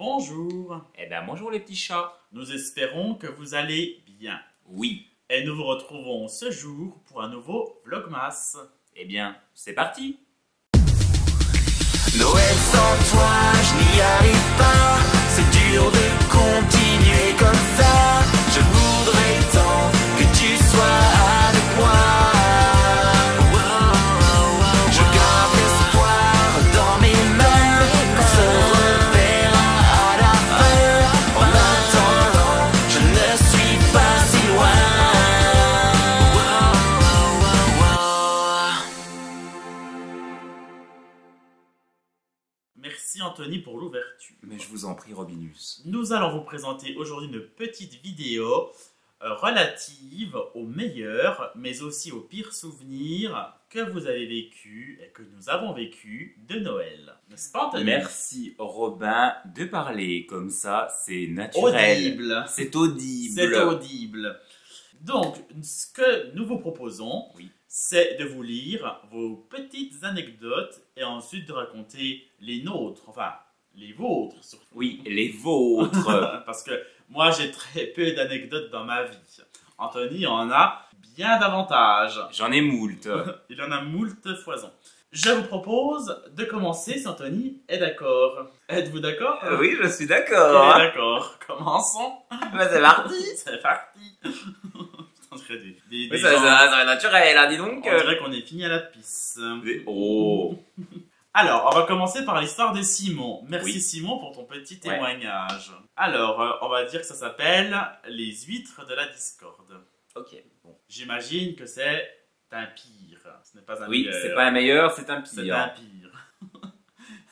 Bonjour. Eh ben bonjour les petits chats. Nous espérons que vous allez bien. Oui. Et nous vous retrouvons ce jour pour un nouveau Vlogmas. Eh bien, c'est parti. Noël sans toi, je n'y arrive pas. C'est dur de continuer comme ça. Je voudrais tant que tu sois avec moi. Je garde l'espoir dans mes mains. On se reverra à la fin. En attendant, je ne suis pas si loin. Merci Anthony pour l'ouverture. Mais je vous en prie Robinus. Nous allons vous présenter aujourd'hui une petite vidéo relative aux meilleurs, mais aussi aux pires souvenirs que vous avez vécu et que nous avons vécu de Noël. N'est-ce pas Anthony? Merci Robin de parler comme ça, c'est naturel. Audible. C'est audible. C'est audible. Donc, ce que nous vous proposons, Oui. c'est de vous lire vos petites anecdotes et ensuite de raconter les nôtres, enfin, les vôtres surtout. Oui, les vôtres. Parce que moi, j'ai très peu d'anecdotes dans ma vie. Anthony en a bien davantage. J'en ai moult. Il en a moult foison. Je vous propose de commencer si Anthony est d'accord. Êtes-vous d'accord? Oui, je suis Il est d'accord. d'accord. Commençons. Ben, c'est parti. C'est parti. On dirait des Oui, gens- ça naturel, hein, dis donc. On dirait qu'on est fini à la pisse. Oh. Alors, on va commencer par l'histoire de Simon. Merci Oui. Simon pour ton petit Ouais. témoignage. Alors, on va dire que ça s'appelle les huîtres de la discorde. Ok, bon. J'imagine que c'est un pire. Ce n'est pas un Oui, meilleur. c'est pas un meilleur, c'est un C'est pire. un pire.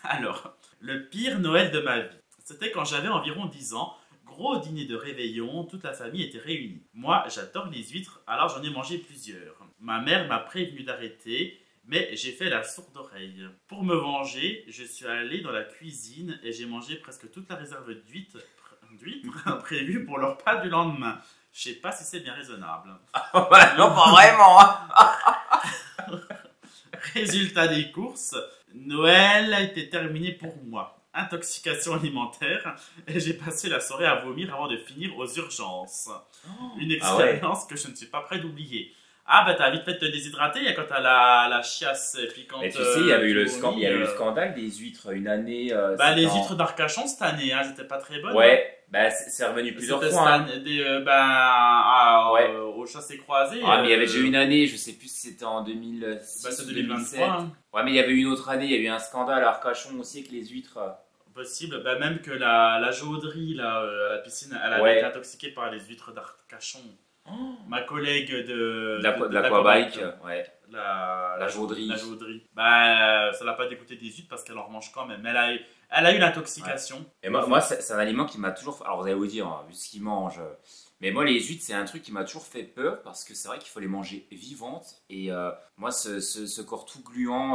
Alors, le pire Noël de ma vie. C'était quand j'avais environ 10 ans. Gros dîner de réveillon, toute la famille était réunie. Moi, j'adore les huîtres, alors j'en ai mangé plusieurs. Ma mère m'a prévenu d'arrêter, mais j'ai fait la sourde oreille. Pour me venger, je suis allé dans la cuisine et j'ai mangé presque toute la réserve d'huîtres prévue pour le repas du lendemain. Je sais pas si c'est bien raisonnable. Bah, non, pas vraiment. Hein. Résultat des courses, Noël a été terminé pour moi. Intoxication alimentaire et j'ai passé la soirée à vomir avant de finir aux urgences. Une expérience que je ne suis pas prêt d'oublier. Ah bah t'as vite fait de te déshydrater quand t'as la chiasse piquante. Mais tu sais, il y avait eu le, qui vomit, il y a eu le scandale des huîtres une année. Bah les c'était en- huîtres d'Arcachon cette année, hein, c'était pas très bonnes. Ouais, bah c'est revenu plusieurs C'était fois. cette Hein. année, Ouais. au chassé croisé. Ah, mais il y avait déjà eu une année, je sais plus si c'était en 2006 Bah c'est ou 2023. 2007. Hein. Ouais, mais il y avait eu une autre année, il y a eu un scandale à Arcachon aussi avec les huîtres. Possible, bah même que la jauderie là, à la piscine, elle avait Ouais. été intoxiquée par les huîtres d'Arcachon. Ma collègue de L'Aquabike, ouais. la jauderie. La jauderie. Bah, ça l'a pas dégoûté des huîtres parce qu'elle en mange quand même. Elle a eu l'intoxication. Et moi c'est un aliment qui m'a toujours. Alors vous allez vous dire, hein, vu ce qu'il mange. Mais moi, les huîtres, c'est un truc qui m'a toujours fait peur parce que c'est vrai qu'il faut les manger vivantes. Et moi, ce corps tout gluant.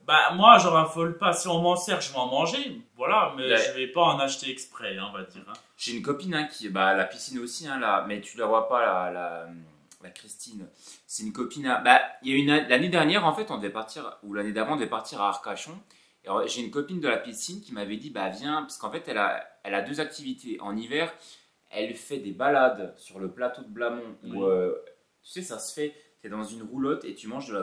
Bah, moi, je raffole pas. Si on m'en sert, je vais en manger. Voilà, mais Ouais. je vais pas en acheter exprès, hein, on va dire. Hein. J'ai une copine hein, qui. Bah, la piscine aussi, hein, là, mais tu la vois pas, la Christine. C'est une copine. Hein, bah, il y a une l'année dernière, en fait, on devait partir, ou l'année d'avant, on devait partir à Arcachon. Et j'ai une copine de la piscine qui m'avait dit, bah, viens, parce qu'en fait, elle a deux activités. En hiver, elle fait des balades sur le plateau de Blamont où, tu sais, ça se fait, c'est dans une roulotte et tu manges de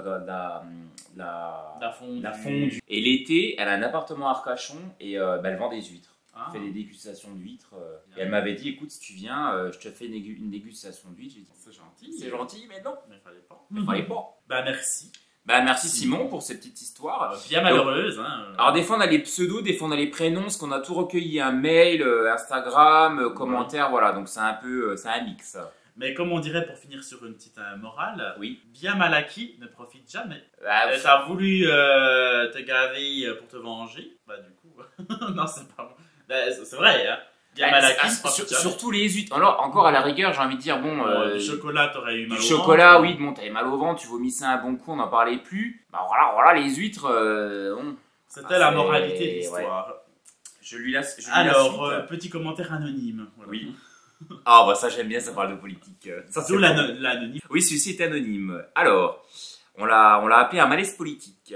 la fondue. Et l'été, elle a un appartement à Arcachon et bah, elle vend des huîtres. Ah. Elle fait des dégustations d'huîtres. Et elle m'avait dit, écoute, si tu viens, je te fais une dégustation d'huîtres. J'ai dit, C'est gentil. c'est gentil, mais non, Mais fallait pas. il fallait pas. Bah, merci. Bah, merci Simon pour cette petite histoire. Bien malheureuse. Hein. Alors des fois on a les pseudos, des fois on a les prénoms, parce qu'on a tout recueilli, un mail, Instagram, commentaires, voilà, donc c'est un peu, c'est un mix. Mais comme on dirait pour finir sur une petite morale, Oui. bien mal acquis ne profite jamais. Ah, T'as voulu te gaver pour te venger. Bah du coup, non c'est pas bon. Bah, c'est vrai, hein. Bien mal acquis ne profite jamais. surtout les huîtres. Alors encore à la rigueur, j'ai envie de dire bon, Du chocolat, t'aurais eu mal du au chocolat, ventre. oui, bon, t'avais mal au ventre, tu vomissais un bon coup, on n'en parlait plus. Bah voilà, les huîtres, bon, C'était la c'est- moralité de l'histoire. je lui laisse. Alors, petit commentaire anonyme. Voilà. Oui. Ah bah ça j'aime bien, ça parle de politique. Ça, c'est D'où bon. l'anonyme. Oui, celui-ci est anonyme. Alors, on l'a appelé un malaise politique.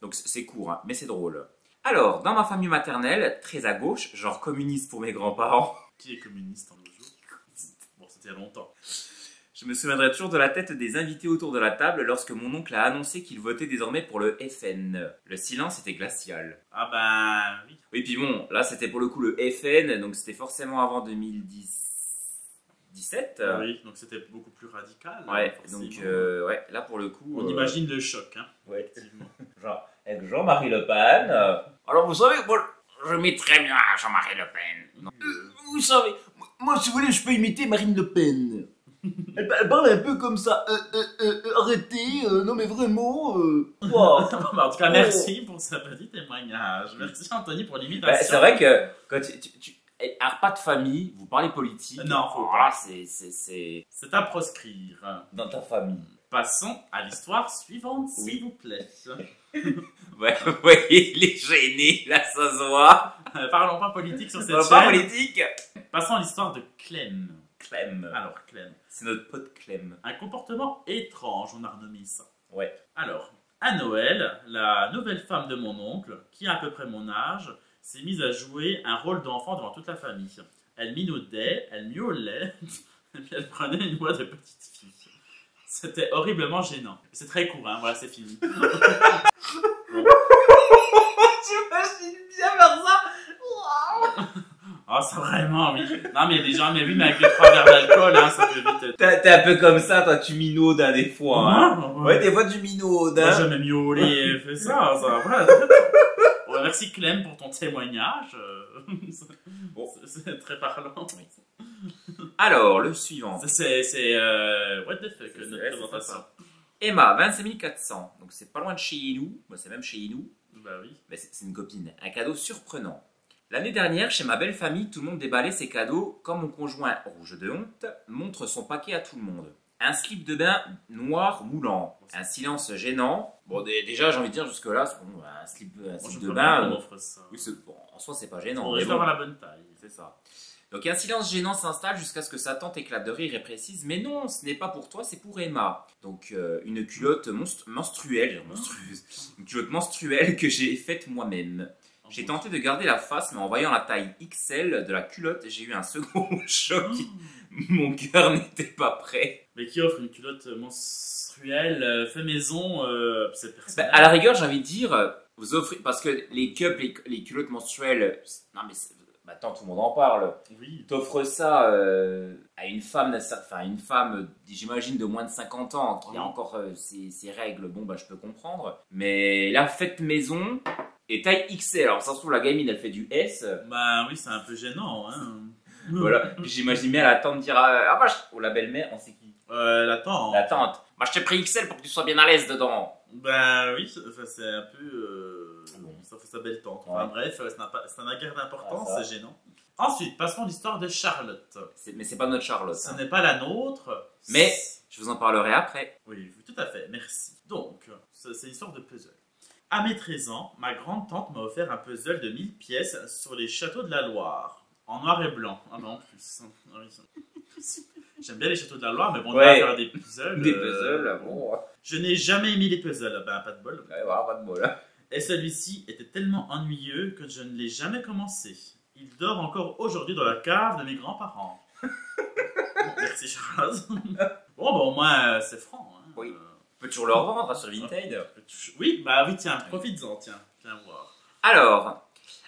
Donc c'est court, hein, mais c'est drôle. Alors, dans ma famille maternelle, très à gauche, genre communiste pour mes grands-parents, Qui est communiste en nos jours? Bon, c'était il y a longtemps. je me souviendrai toujours de la tête des invités autour de la table lorsque mon oncle a annoncé qu'il votait désormais pour le FN. Le silence était glacial. Ah ben oui. Oui, puis bon, là c'était pour le coup le FN, donc c'était forcément avant 2017. Oui, donc c'était beaucoup plus radical. Ouais, forcément. donc ouais, là pour le coup. On imagine le choc, hein. Ouais, Effectivement. genre, avec Jean-Marie Le Pen. Alors vous savez, moi je m'imite très bien Jean-Marie Le Pen. Non. Vous savez, moi si vous voulez, je peux imiter Marine Le Pen. Elle parle un peu comme ça. Arrêtez, non mais vraiment. Wow. En tout cas, merci pour ce petit témoignage. Merci Anthony pour l'imitation. C'est vrai que quand un repas de famille, vous parlez politique. Non, faut voilà, pas. c'est C'est à proscrire. dans ta famille. Passons à l'histoire suivante, s'il vous plaît. Ouais, vous voyez, il est gêné, là ça se voit. Parlons pas politique sur cette Repas chaîne. politique. Passons à l'histoire de Clem. Clem. Alors, Clem. C'est notre pote Clem. Un comportement étrange, on a renommé ça. Ouais. Alors, à Noël, la nouvelle femme de mon oncle, qui a à peu près mon âge, s'est mise à jouer un rôle d'enfant devant toute la famille. Elle minaudait, elle miaulait, et puis elle prenait une voix de petite fille. C'était horriblement gênant. C'est très court, hein, voilà, c'est fini. J'imagine bien faire ça. Ah, c'est vraiment, oui. Non, mais il y a des gens, mais oui, mais avec les 3 verres d'alcool, hein, ça peut vite... T'es un peu comme ça, toi, tu minaudes hein, des fois. Hein. Ouais, Ouais, des fois tu minaudes. Moi, Hein. jamais miaulé et fait ça, voilà. Ouais, merci Clem pour ton témoignage. Bon. C'est très parlant. Alors, le suivant. C'est what the fuck, C'est- notre c'est présentation. ça. Emma, 25 400. Donc c'est pas loin de chez nous. Bah, c'est même chez nous. Bah oui. Mais c'est une copine. Un cadeau surprenant. L'année dernière, chez ma belle famille, tout le monde déballait ses cadeaux quand mon conjoint, rouge de honte, montre son paquet à tout le monde. Un slip de bain noir moulant. Un silence gênant. Bon, déjà, j'ai envie de dire jusque-là, c'est bon, un slip Moi, je de peux bain. pas qu'on offre ça. Oui, bon, en soi, c'est pas gênant. On mais reste bon. avoir la bonne taille. C'est ça. Donc un silence gênant s'installe jusqu'à ce que sa tante éclate de rire et précise « Mais non, ce n'est pas pour toi, c'est pour Emma. » Donc une culotte menstruelle, une culotte menstruelle que j'ai faite moi-même. J'ai tenté de garder la face, mais en voyant la taille XL de la culotte, j'ai eu un second choc. Mon cœur n'était pas prêt. Mais qui offre une culotte menstruelle fait maison, c'est Bah, personnel. à la rigueur, j'ai envie de dire, vous offrez... Parce que les cups, les culottes menstruelles... Non mais maintenant, tout le monde en parle. Oui. T'offres ça à une femme, j'imagine, de moins de 50 ans, qui a encore ses règles, bon, bah, je peux comprendre. Mais là, faites maison et taille XL. Alors, ça se trouve, la gamine, elle fait du S. Bah oui, c'est un peu gênant, hein. Voilà. Puis j'imagine bien la tante dire ah, bah, ou la belle-mère, on sait qui. La tante. La tante. Moi, je t'ai pris XL pour que tu sois bien à l'aise dedans. Bah oui, enfin, c'est un peu... Bon. Ça fait sa belle tante. Enfin Ouais. bref, ça n'a guère d'importance, Ah, ça. c'est gênant. Ensuite, passons à l'histoire de Charlotte. Mais c'est pas notre Charlotte. Ce Hein. n'est pas la nôtre. Mais je vous en parlerai après. Oui, tout à fait, merci. Donc, c'est l'histoire de puzzle. À mes 13 ans, ma grande-tante m'a offert un puzzle de 1000 pièces sur les châteaux de la Loire. En noir et blanc. Ah bah en plus. Ah oui. J'aime bien les châteaux de la Loire, mais bon, on Ouais. va faire des puzzles. Des puzzles, bon. Je n'ai jamais aimé les puzzles. Ben, pas de bol. Ouais, voilà, pas de bol. Hein. Et celui-ci était tellement ennuyeux que je ne l'ai jamais commencé. Il dort encore aujourd'hui dans la cave de mes grands-parents. Bon, merci Charlotte. Bon, bah au moins c'est franc. Hein. Oui. On peut toujours le revendre sur Vinted. Oui, bah oui, tiens, profites-en, tiens. Viens voir.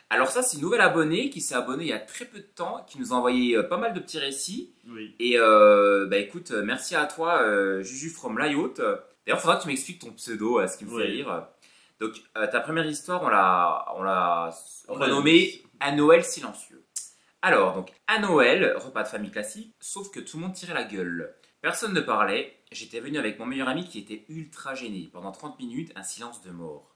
Alors ça, c'est une nouvelle abonnée qui s'est abonnée il y a très peu de temps, qui nous a envoyé pas mal de petits récits. Oui. Et bah écoute, merci à toi, Juju from Layout. D'ailleurs, il faudra que tu m'expliques ton pseudo, ce qui me fait Oui. rire. Donc, ta première histoire, on l'a On renommée Un Noël silencieux. Alors, donc, un Noël, repas de famille classique, sauf que tout le monde tirait la gueule. Personne ne parlait. J'étais venu avec mon meilleur ami qui était ultra gêné. Pendant 30 minutes, un silence de mort.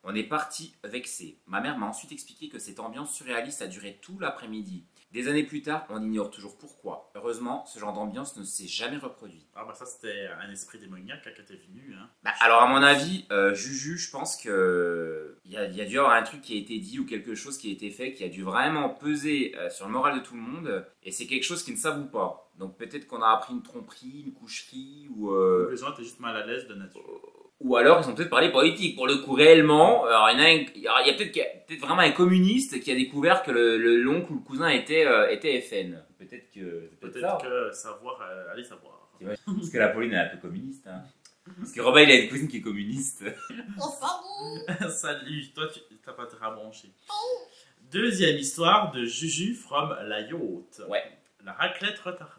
On est parti vexé. Ma mère m'a ensuite expliqué que cette ambiance surréaliste a duré tout l'après-midi. Des années plus tard, on ignore toujours pourquoi. Heureusement, ce genre d'ambiance ne s'est jamais reproduit. Ah bah ça c'était un esprit démoniaque qui était venu. Hein. Bah, alors à mon avis, Juju, je pense que il y a dû y avoir un truc qui a été dit ou quelque chose qui a été fait qui a dû vraiment peser sur le moral de tout le monde. Et c'est quelque chose qui ne s'avoue pas. Donc peut-être qu'on a appris une tromperie, une coucherie ou... Les gens étaient juste mal à l'aise de nature. Ou alors, ils ont peut-être parlé politique. Pour le coup, réellement, alors, il y a peut-être vraiment un communiste qui a découvert que l'oncle ou le cousin était FN. Peut-être que... Peut-être que savoir, allez savoir. Parce que la Pauline est un peu communiste. Hein. Parce que Robin, il a une cousine qui est communiste. Salut, toi, tu t'as pas très branché. Deuxième histoire de Juju from la yacht. Ouais. La raclette retardée.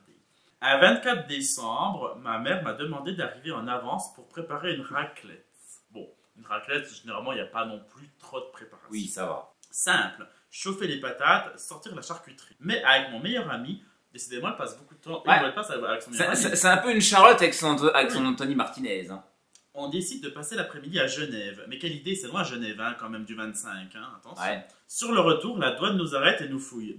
À 24 décembre, ma mère m'a demandé d'arriver en avance pour préparer une raclette. Bon, une raclette, généralement, il n'y a pas non plus trop de préparation. Oui, ça va. Simple, chauffer les patates, sortir la charcuterie. Mais avec mon meilleur ami, décidément, elle passe beaucoup de temps. Ouais. Elle passe avec son meilleur ami. C'est un peu une Charlotte avec son Anthony Martinez. Hein. On décide de passer l'après-midi à Genève. Mais quelle idée, c'est loin Genève, hein, quand même, du 25. Hein, attention. Ouais. Sur le retour, la douane nous arrête et nous fouille.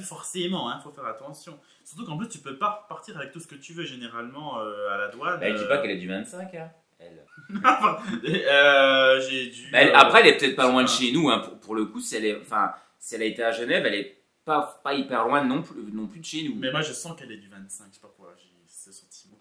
Forcément, il faut faire attention. Surtout qu'en plus, tu peux pas partir avec tout ce que tu veux, généralement, à la douane. Elle dit pas qu'elle est du 25, hein. Elle. J'ai dû... Après, elle est peut-être pas loin de chez nous. Hein. Pour le coup, si elle a été à Genève, elle est pas hyper loin non plus de chez nous. Mais moi, je sens qu'elle est du 25, je sais pas pourquoi. J'ai ce sentiment.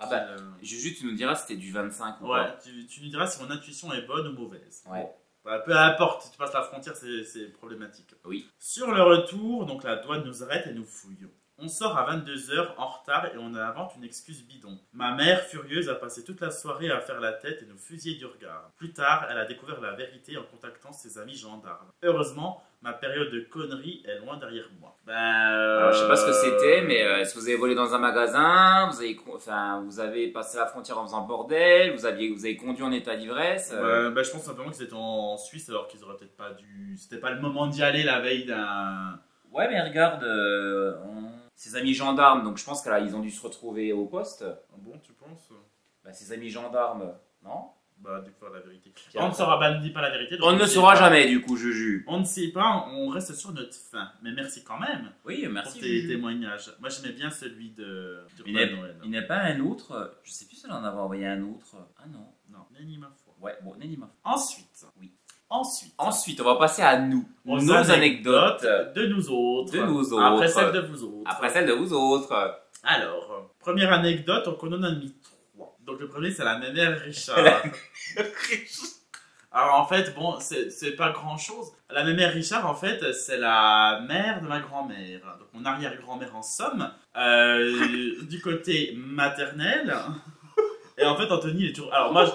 Juju, tu nous diras si c'était du 25 ou ouais, pas. tu nous diras si mon intuition est bonne ou mauvaise. Ouais. Bon, peu importe, si tu passes la frontière, c'est problématique. Oui. Sur le retour, donc la douane nous arrête et nous fouille. On sort à 22h en retard et on invente une excuse bidon. Ma mère, furieuse, a passé toute la soirée à faire la tête et nous fusiller du regard. Plus tard, elle a découvert la vérité en contactant ses amis gendarmes. Heureusement, ma période de conneries est loin derrière moi. Alors, je sais pas ce que c'était, mais est-ce que vous avez volé dans un magasin, vous avez passé la frontière en faisant bordel, vous avez conduit en état d'ivresse Je pense simplement que c'était en Suisse alors qu'ils auraient peut-être pas dû... C'était pas le moment d'y aller la veille d'un... Ouais, mais regarde, ses amis gendarmes, donc je pense qu'ils ont dû se retrouver au poste. Bon, tu penses? Ses amis gendarmes, non? Découvrir la vérité. On ne saura ne dit pas la vérité. On ne saura jamais, du coup, Juju. On ne sait pas, on reste sur notre fin. Mais merci quand même. Oui, merci. Pour tes témoignages. Moi, j'aimais bien celui de Noël. Il n'y a pas un autre, je sais plus si on en avait envoyé un autre. Ah non. Non, nenni ma foi. Ouais, bon, nenni ma foi. Ensuite. Oui. Ensuite, on va passer à nous. Nos anecdotes de nous autres. Après celle de vous autres. Après celle de vous autres. Alors, première anecdote, donc on en a mis 3. Donc le premier, c'est la mémère Richard. Alors en fait, bon, c'est pas grand chose. La mémère Richard, en fait, c'est la mère de ma grand-mère. Donc mon arrière-grand-mère en somme. Du côté maternel. Et en fait, Anthony est toujours... Alors moi,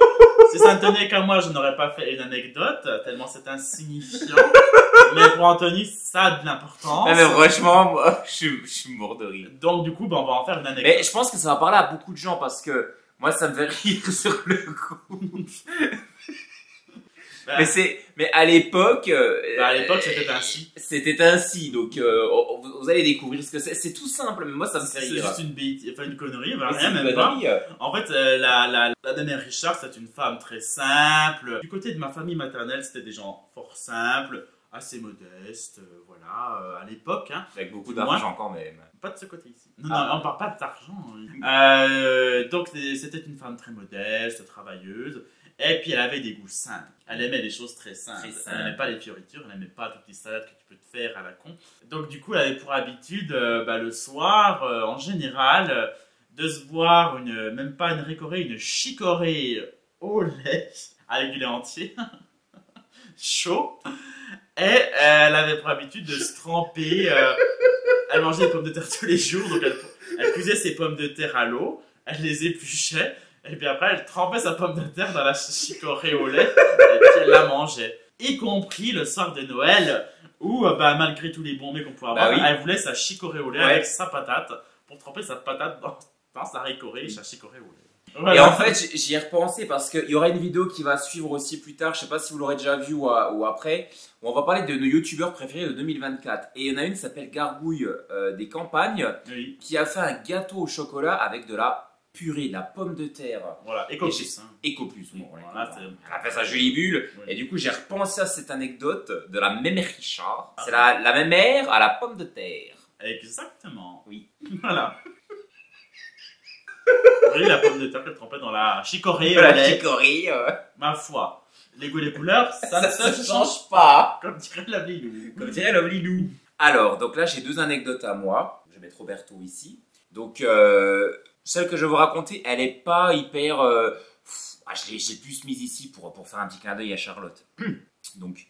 si ça ne tenait qu'à moi, je n'aurais pas fait une anecdote, tellement c'est insignifiant. Mais pour Anthony, ça a de l'importance. Mais franchement, moi, je suis mort de rire. Donc du coup, on va en faire une anecdote. Mais je pense que ça va parler à beaucoup de gens, parce que moi, ça me fait rire sur le coup. Mais à l'époque... à l'époque, c'était ainsi. C'était ainsi, donc vous allez découvrir ce que c'est. C'est tout simple, mais moi ça me fait rire. C'est juste une bêtise, enfin une connerie, rien une même connerie. pas. En fait, la dernière Richard, c'est une femme très simple. Du côté de ma famille maternelle, c'était des gens fort simples, assez modestes, voilà, à l'époque. Hein. Avec beaucoup d'argent quand même. Pas de ce côté ici. Non, on parle pas d'argent. Donc c'était une femme très modeste, travailleuse. Et puis elle avait des goûts simples. Elle aimait les choses très simples. Elle n'aimait pas les fioritures, elle n'aimait pas toutes les salades que tu peux te faire à la con. Donc du coup, elle avait pour habitude, le soir, en général, de se boire même pas une récorée, une chicorée au lait, avec du lait entier, chaud. Et elle avait pour habitude de se tremper. Elle mangeait des pommes de terre tous les jours, donc elle cuisait ses pommes de terre à l'eau, elle les épluchait. Et puis après, elle trempait sa pomme de terre dans la chicorée au lait, et puis elle la mangeait. Y compris le soir de Noël, où, malgré tous les bons mets qu'on pouvait avoir, elle voulait sa chicorée au lait avec sa patate, pour tremper sa patate dans sa récorée, sa chicorée au lait. Voilà. Et en fait, j'y ai repensé parce qu'il y aura une vidéo qui va suivre aussi plus tard, je sais pas si vous l'aurez déjà vu ou après, où on va parler de nos youtubeurs préférés de 2024. Et il y en a une qui s'appelle Gargouille des Campagnes, qui a fait un gâteau au chocolat avec de la purée, de la pomme de terre. Voilà, Ecopus. Ecopus, oui. Voilà, elle a fait sa jolie bulle. Oui. Et du coup, j'ai repensé à cette anecdote de la mémère Richard. C'est la mémère à la pomme de terre. Exactement. Oui. Voilà. Oui, la pomme de terre qu'elle trempait dans la chicorée. La chicorée. Ma foi. Les goûts et les couleurs, ça ne se change pas. Comme dirait Lovely Comme dirait Lovely Lou. Alors, donc là, j'ai 2 anecdotes à moi. Je vais mettre Roberto ici. Donc, celle que je vais vous raconter, elle est pas hyper... J'ai plus mis ici pour faire un petit clin d'œil à Charlotte. Donc,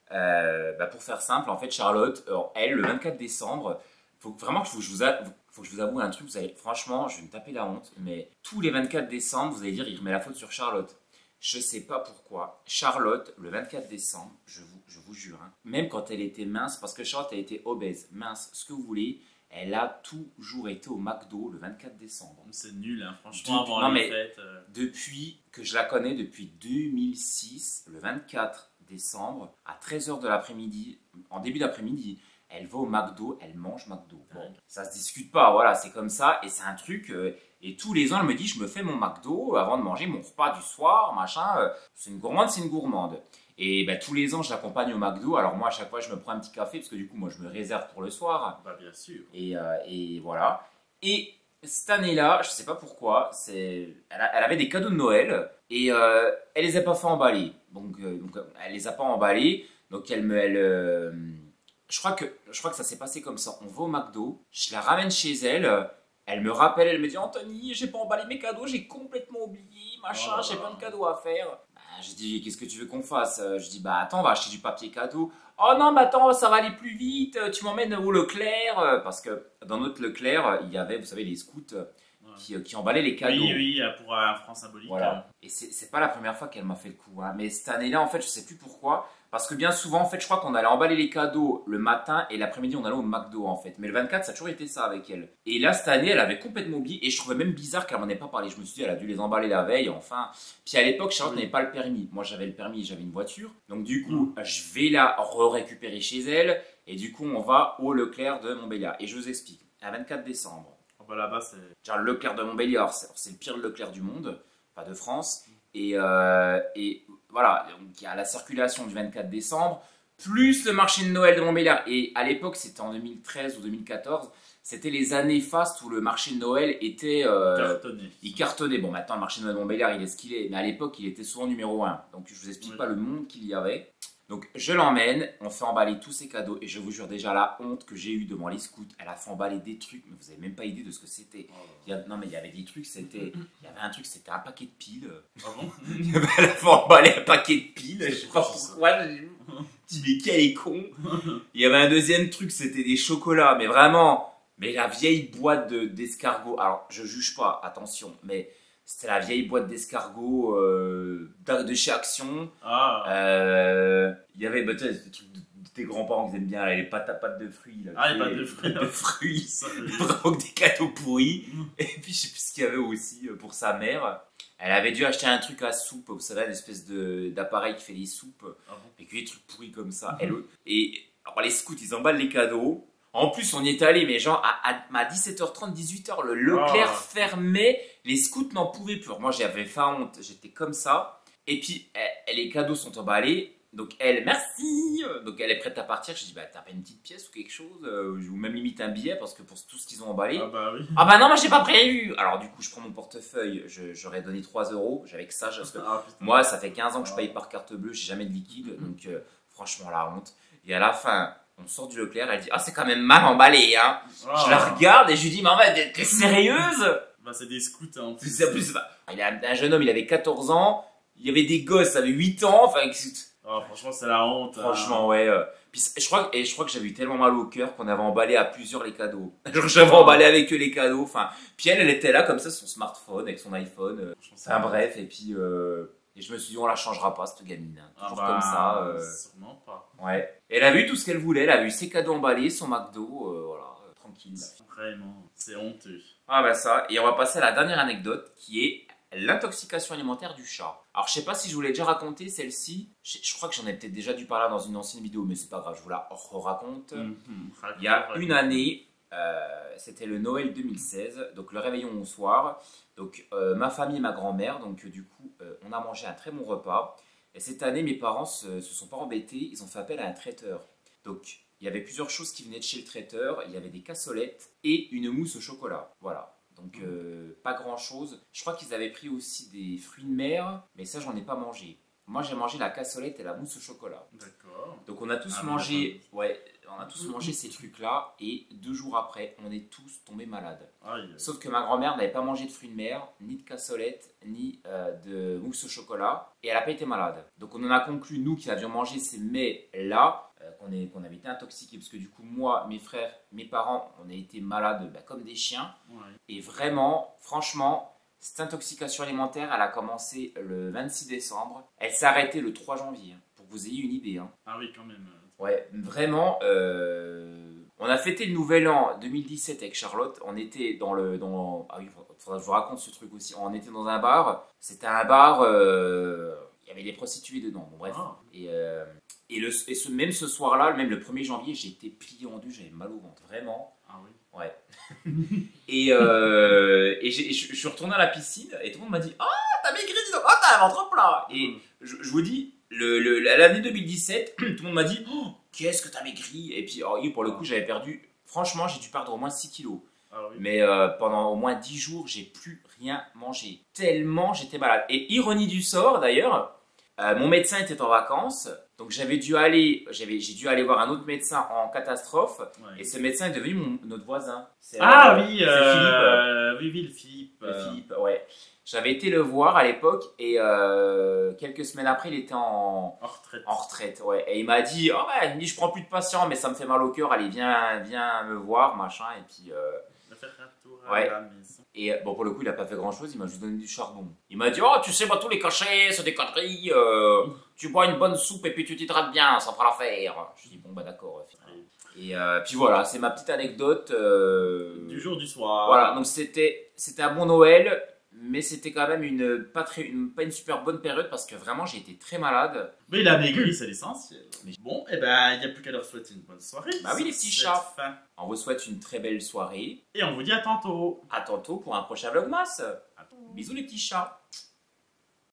pour faire simple, en fait, Charlotte, elle, le 24 décembre, faut que je vous avoue un truc, franchement, je vais me taper la honte, mais tous les 24 décembre, vous allez dire, il remet la faute sur Charlotte. Je sais pas pourquoi. Charlotte, le 24 décembre, je vous jure, hein, même quand elle était mince, parce que Charlotte, elle était obèse, mince, ce que vous voulez, elle a toujours été au McDo le 24 décembre. C'est nul, hein, franchement, avant les fêtes. Depuis que je la connais, depuis 2006, le 24 décembre, à 13h de l'après-midi, en début d'après-midi, elle va au McDo, elle mange McDo. Bon, ça se discute pas, voilà, c'est comme ça, et c'est un truc... et tous les ans, elle me dit, je me fais mon McDo avant de manger mon repas du soir, machin. C'est une gourmande, c'est une gourmande. Et tous les ans, je l'accompagne au McDo. Alors moi, à chaque fois, je me prends un petit café, parce que du coup, moi, je me réserve pour le soir. Bah, bien sûr. Et voilà. Et cette année-là, je sais pas pourquoi, elle avait des cadeaux de Noël, et elle les a pas fait emballer. Donc elle les a pas emballés. Donc je crois que ça s'est passé comme ça. On va au McDo, je la ramène chez elle. Elle me rappelle, elle me dit Anthony, j'ai pas emballé mes cadeaux, j'ai complètement oublié, machin, j'ai plein de cadeaux à faire. Je dis qu'est-ce que tu veux qu'on fasse? Je dis attends, on va acheter du papier cadeau. Oh non, mais attends, ça va aller plus vite, tu m'emmènes au Leclerc. Parce que dans notre Leclerc, il y avait, vous savez, les scouts qui emballaient les cadeaux. Oui, pour un franc symbolique. Voilà. Et c'est pas la première fois qu'elle m'a fait le coup. Hein. Mais cette année-là, en fait, je sais plus pourquoi. Parce que bien souvent, en fait, je crois qu'on allait emballer les cadeaux le matin et l'après-midi, on allait au McDo, en fait. Mais le 24, ça a toujours été ça avec elle. Et là, cette année, elle avait complètement oublié. Et je trouvais même bizarre qu'elle m'en ait pas parlé. Je me suis dit, elle a dû les emballer la veille, enfin. Puis à l'époque, Charlotte n'avait pas le permis. Moi, j'avais le permis, j'avais une voiture. Donc, du coup, je vais la récupérer chez elle. Et du coup, on va au Leclerc de Montbéliard. Et je vous explique. À 24 décembre. Là-bas, c'est. Genre, le Leclerc de Montbéliard, c'est le pire Leclerc du monde, pas de France. Et voilà, donc il y a la circulation du 24 décembre, plus le marché de Noël de Montbéliard. Et à l'époque, c'était en 2013 ou 2014, c'était les années fastes où le marché de Noël était... cartonné. Il cartonnait. Bon, maintenant, le marché de Noël de Montbéliard, il est ce qu'il est. Mais à l'époque, il était souvent numéro 1. Donc, je vous explique pas le monde qu'il y avait. Donc, je l'emmène, on fait emballer tous ses cadeaux. Et je vous jure déjà la honte que j'ai eue devant les scouts. Elle a fait emballer des trucs, mais vous n'avez même pas idée de ce que c'était. Non, mais il y avait des trucs, il y avait un truc, c'était un paquet de piles. Ah bon? Elle a fait emballer un paquet de piles. Je sais pas pourquoi. Je me dis, mais quel est con. Il y avait un deuxième truc, c'était des chocolats. Mais vraiment, la vieille boîte d'escargots. Alors, je juge pas, attention, mais... C'était la vieille boîte d'escargots de chez Action. Il y avait des trucs de tes grands-parents qui aiment bien, là, les pâtes de fruits. Là, les pâtes de fruits. De fruits. Vraiment des cadeaux pourris. Et puis je sais plus ce qu'il y avait aussi pour sa mère. Elle avait dû acheter un truc à soupe, vous savez, une espèce d'appareil qui fait des soupes. Et que des trucs pourris comme ça. Et alors les scouts, ils emballent les cadeaux. En plus, on y est allé, mais genre à 17h30, 18h, le Leclerc fermait, les scouts n'en pouvaient plus. Moi, j'avais faim, honte, j'étais comme ça. Et puis, les cadeaux sont emballés. Donc, elle, merci. Donc, elle est prête à partir. Je dis, t'as pas une petite pièce ou quelque chose ou même limite un billet, parce que pour tout ce qu'ils ont emballé. Oui. Non, moi, j'ai pas prévu. Alors, du coup, je prends mon portefeuille. J'aurais donné 3 €. J'avais que ça. Parce que moi, ça fait 15 ans que je paye par carte bleue. J'ai jamais de liquide. Donc, franchement, la honte. Et à la fin... On sort du Leclerc, elle dit c'est quand même mal emballé, hein. Je la regarde et je lui dis maman, t'es sérieuse? C'est des scouts, hein, en plus. Il est un jeune homme, il avait 14 ans, il y avait des gosses, ça avait 8 ans, enfin. Franchement, c'est la honte. Franchement, ouais. Puis je crois que j'avais eu tellement mal au cœur qu'on avait emballé à plusieurs les cadeaux. Genre, j'avais emballé avec eux les cadeaux, enfin. Puis elle était là comme ça, son smartphone, avec son iPhone. Enfin bref, et puis. Et je me suis dit, on la changera pas, cette gamine. Hein. Toujours comme ça. Sûrement pas. Ouais. Elle a vu tout ce qu'elle voulait. Elle a eu ses cadeaux emballés, son McDo, voilà, tranquille. Vraiment, c'est honteux. Ça. Et on va passer à la dernière anecdote qui est l'intoxication alimentaire du chat. Alors, je sais pas si je vous l'ai déjà raconté, celle-ci. Je crois que j'en ai peut-être déjà dû parler dans une ancienne vidéo, mais c'est pas grave, je vous la raconte. Il y a une année, c'était le Noël 2016, donc le réveillon au soir. Donc ma famille et ma grand-mère, donc du coup on a mangé un très bon repas. Et cette année mes parents se sont pas embêtés, ils ont fait appel à un traiteur. Donc il y avait plusieurs choses qui venaient de chez le traiteur, il y avait des cassolettes et une mousse au chocolat. Voilà, donc pas grand chose. Je crois qu'ils avaient pris aussi des fruits de mer, mais ça j'en ai pas mangé. Moi j'ai mangé la cassolette et la mousse au chocolat. D'accord. Donc on a tous mangé, ouais, On a tous mangé ces trucs-là et 2 jours après, on est tous tombés malades. Aïe. Sauf que ma grand-mère n'avait pas mangé de fruits de mer, ni de cassolette, ni de mousse au chocolat, et elle n'a pas été malade. Donc on en a conclu, nous qui avions mangé ces mets-là, qu'on avait été intoxiqués, parce que du coup, moi, mes frères, mes parents, on a été malades comme des chiens. Ouais. Et vraiment, franchement, cette intoxication alimentaire, elle a commencé le 26 décembre. Elle s'est arrêtée le 3 janvier, pour que vous ayez une idée. Hein. Ah oui, quand même. Ouais, vraiment. On a fêté le nouvel an 2017 avec Charlotte. On était Ah oui, faudra que je vous raconte ce truc aussi. On était dans un bar. C'était un bar. Il y avait des prostituées dedans. Bon, bref. Ah. Même ce soir-là, même le 1er janvier, j'ai été plié en deux. J'avais mal au ventre. Vraiment. Ah oui. Ouais. et je suis retourné à la piscine et tout le monde m'a dit: oh, t'as maigri, dis donc. Oh, t'as un ventre plat. Et je vous dis, l'année 2017, tout le monde m'a dit: oh, qu'est-ce que t'as maigri. Et puis, pour le coup, j'avais perdu. Franchement, j'ai dû perdre au moins 6 kilos. Ah oui. Mais pendant au moins 10 jours, j'ai plus rien mangé. Tellement j'étais malade. Et ironie du sort d'ailleurs, mon médecin était en vacances. Donc j'ai dû aller voir un autre médecin en catastrophe. Ouais. Et ce médecin est devenu notre voisin. Ah oui, c'est Philippe. oui, le Philippe. Philippe, ouais. J'avais été le voir à l'époque et quelques semaines après, il était en retraite. En retraite, ouais. Et il m'a dit: oh ouais, il me dit, je prends plus de patients, mais ça me fait mal au cœur. Allez, viens me voir, machin. Et puis. De faire un tour ouais. à la maison. Et bon, pour le coup, il a pas fait grand chose. Il m'a juste donné du charbon. Il m'a dit: oh, tu sais, moi, tous les cachets, c'est des conneries. Tu bois une bonne soupe et puis tu t'hydrates bien, ça fera l'affaire. Je dis: bon, bah d'accord. Et puis voilà, c'est ma petite anecdote. Du jour du soir. Voilà, donc c'était un bon Noël. Mais c'était quand même pas une super bonne période parce que vraiment j'ai été très malade. Mais il a maigri, c'est l'essentiel. Bon, et ben il n'y a plus qu'à leur souhaiter une bonne soirée. Bah oui, les petits Cette chats. fin. On vous souhaite une très belle soirée. Et on vous dit à tantôt. À tantôt pour un prochain Vlogmas. Bisous les petits chats.